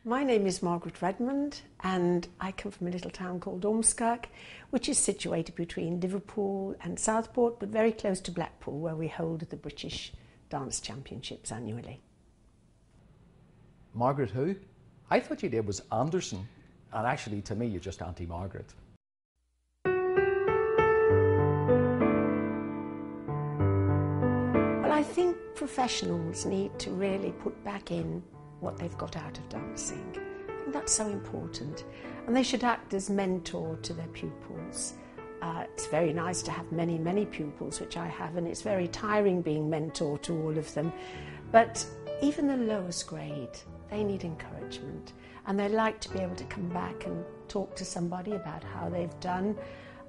My name is Margaret Redmond and I come from a little town called Ormskirk, which is situated between Liverpool and Southport, but very close to Blackpool, where we hold the British Dance Championships annually. Margaret who? I thought your name was Anderson, and actually to me you're just Auntie Margaret. Well, I think professionals need to really put back in what they've got out of dancing. I think that's so important. And they should act as mentor to their pupils. It's very nice to have many, many pupils, which I have, and it's very tiring being mentor to all of them. But even the lowest grade, they need encouragement. And they like to be able to come back and talk to somebody about how they've done.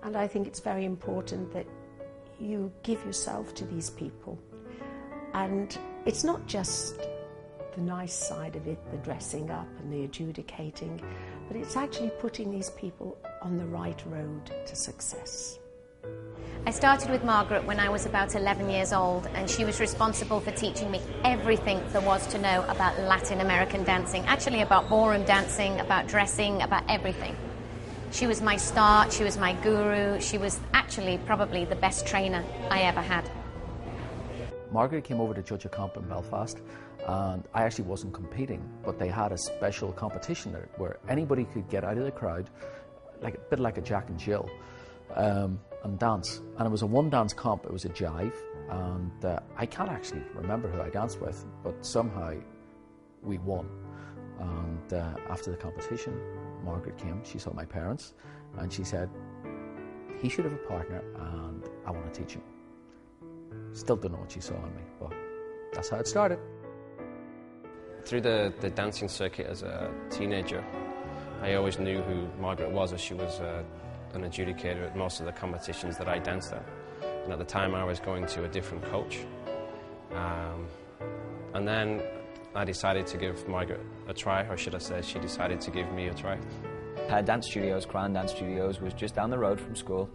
And I think it's very important that you give yourself to these people. And it's not just the nice side of it, the dressing up and the adjudicating, but it's actually putting these people on the right road to success. I started with Margaret when I was about 11 years old, and she was responsible for teaching me everything there was to know about Latin American dancing, actually about ballroom dancing, about dressing, about everything. She was my start, she was my guru, she was actually probably the best trainer I ever had. Margaret came over to judge a comp in Belfast, and I actually wasn't competing, but they had a special competition there where anybody could get out of the crowd, like a bit like a Jack and Jill, and dance. And it was a one dance comp, it was a jive, and I can't actually remember who I danced with, but somehow we won. And after the competition, Margaret came, she saw my parents, and she said, he should have a partner and I want to teach him. Still don't know what she saw in me, but that's how it started. Through the dancing circuit as a teenager, I always knew who Margaret was, as she was an adjudicator at most of the competitions that I danced at. And at the time I was going to a different coach. And then I decided to give Margaret a try, or should I say she decided to give me a try. Her dance studios, Crown Dance Studios, was just down the road from school,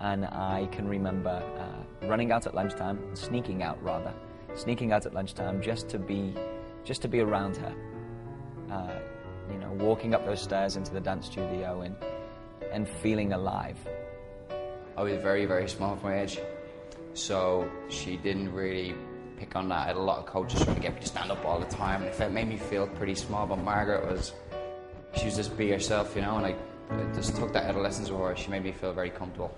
and I can remember running out at lunchtime, sneaking out at lunchtime just to be around her. You know, walking up those stairs into the dance studio and feeling alive. I was very, very small for my age, so she didn't really pick on that. I had a lot of coaches trying to get me to stand up all the time, and it made me feel pretty small, but Margaret she was just be herself, you know, and I just took that adolescence with her. She made me feel very comfortable.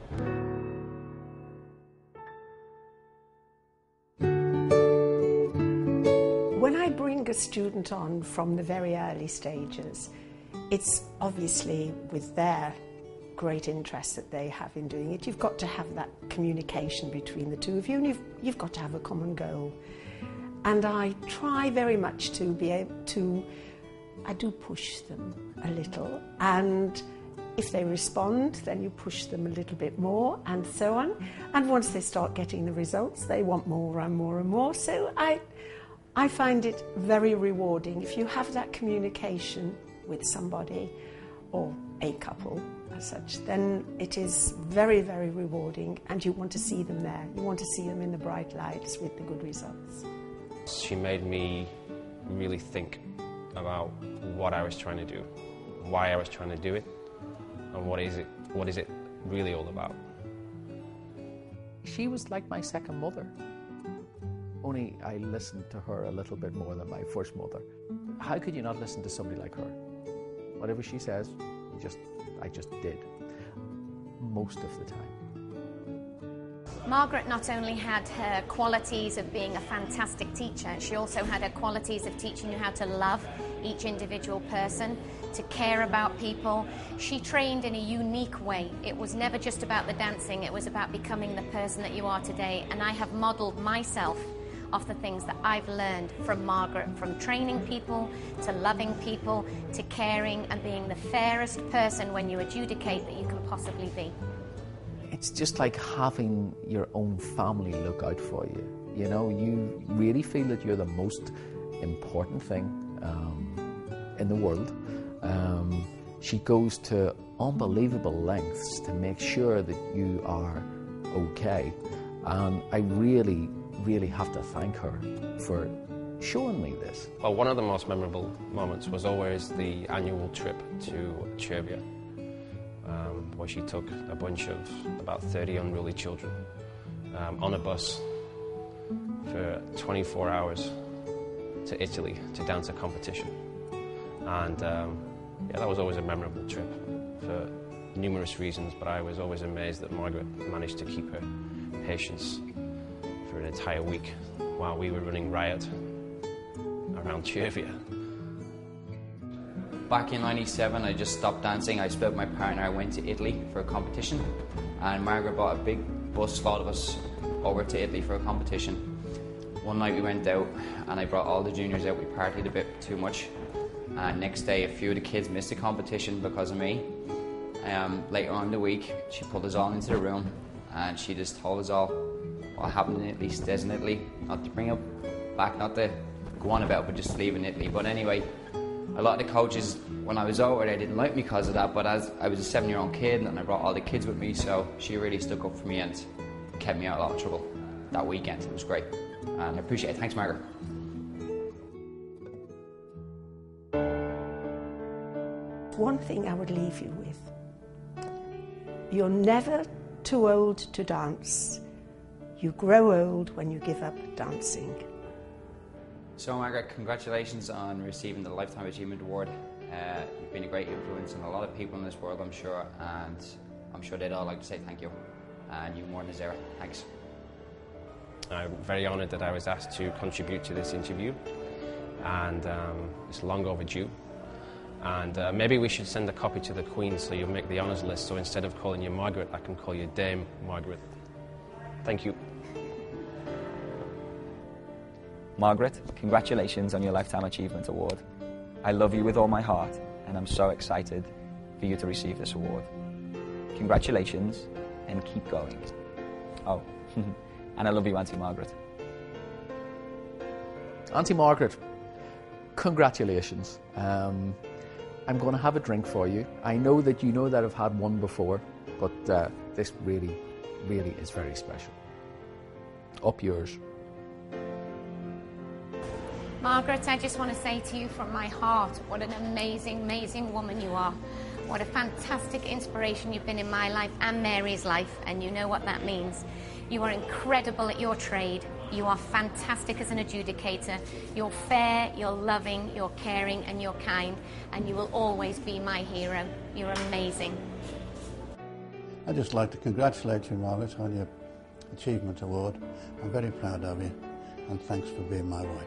When I bring a student on from the very early stages, it's obviously with their great interest that they have in doing it. You've got to have that communication between the two of you, and you've got to have a common goal. And I try very much to be able to, I do push them a little, and if they respond, then you push them a little bit more, and so on. And once they start getting the results, they want more and more and more. So I find it very rewarding if you have that communication with somebody, or a couple as such, then it is very, very rewarding, and you want to see them there. You want to see them in the bright lights with the good results. She made me really think about what I was trying to do, why I was trying to do it, and what is it really all about. She was like my second mother, only I listened to her a little bit more than my first mother. How could you not listen to somebody like her? Whatever she says, I just did, most of the time. Margaret not only had her qualities of being a fantastic teacher, she also had her qualities of teaching you how to love each individual person, to care about people. She trained in a unique way. It was never just about the dancing, it was about becoming the person that you are today. And I have modelled myself off the things that I've learned from Margaret, from training people, to loving people, to caring and being the fairest person when you adjudicate that you can possibly be. It's just like having your own family look out for you. You know, you really feel that you're the most important thing in the world. She goes to unbelievable lengths to make sure that you are okay. And I really have to thank her for showing me this? Well, one of the most memorable moments was always the annual trip to Chervia, where she took a bunch of about 30 unruly children on a bus for 24 hours to Italy to dance a competition. And yeah, that was always a memorable trip for numerous reasons, but I was always amazed that Margaret managed to keep her patience for an entire week while we were running riot around Chervia. Back in '97, I just stopped dancing. I split with my partner. I went to Italy for a competition, and Margaret brought a big bus load of us over to Italy for a competition. One night we went out, and I brought all the juniors out. We partied a bit too much, and next day a few of the kids missed the competition because of me. Later on in the week, she pulled us all into the room, and she just told us all what happened in Italy stays in Italy. Not to bring up back, not to go on about, but just leave in Italy. But anyway, a lot of the coaches, when I was over there, didn't like me because of that, but as I was a 7-year-old kid and I brought all the kids with me, so she really stuck up for me and kept me out of a lot of trouble that weekend. It was great, and I appreciate it. Thanks, Margaret. One thing I would leave you with: you're never too old to dance. You grow old when you give up dancing. So Margaret, congratulations on receiving the Lifetime Achievement Award. You've been a great influence on a lot of people in this world, I'm sure, and I'm sure they'd all like to say thank you. And you more than deserve it. Thanks. I'm very honoured that I was asked to contribute to this interview, and it's long overdue. And maybe we should send a copy to the Queen so you'll make the honours list, so instead of calling you Margaret, I can call you Dame Margaret. Thank you. Margaret, congratulations on your Lifetime Achievement Award. I love you with all my heart, and I'm so excited for you to receive this award. Congratulations, and keep going. Oh, and I love you, Auntie Margaret. Auntie Margaret, congratulations. I'm going to have a drink for you. I know that you know that I've had one before, but this really, really is very special. Up yours. Margaret, I just want to say to you from my heart, what an amazing, amazing woman you are. What a fantastic inspiration you've been in my life and Mary's life, and you know what that means. You are incredible at your trade. You are fantastic as an adjudicator. You're fair, you're loving, you're caring, and you're kind, and you will always be my hero. You're amazing. I'd just like to congratulate you, Margaret, on your Achievement Award. I'm very proud of you, and thanks for being my wife.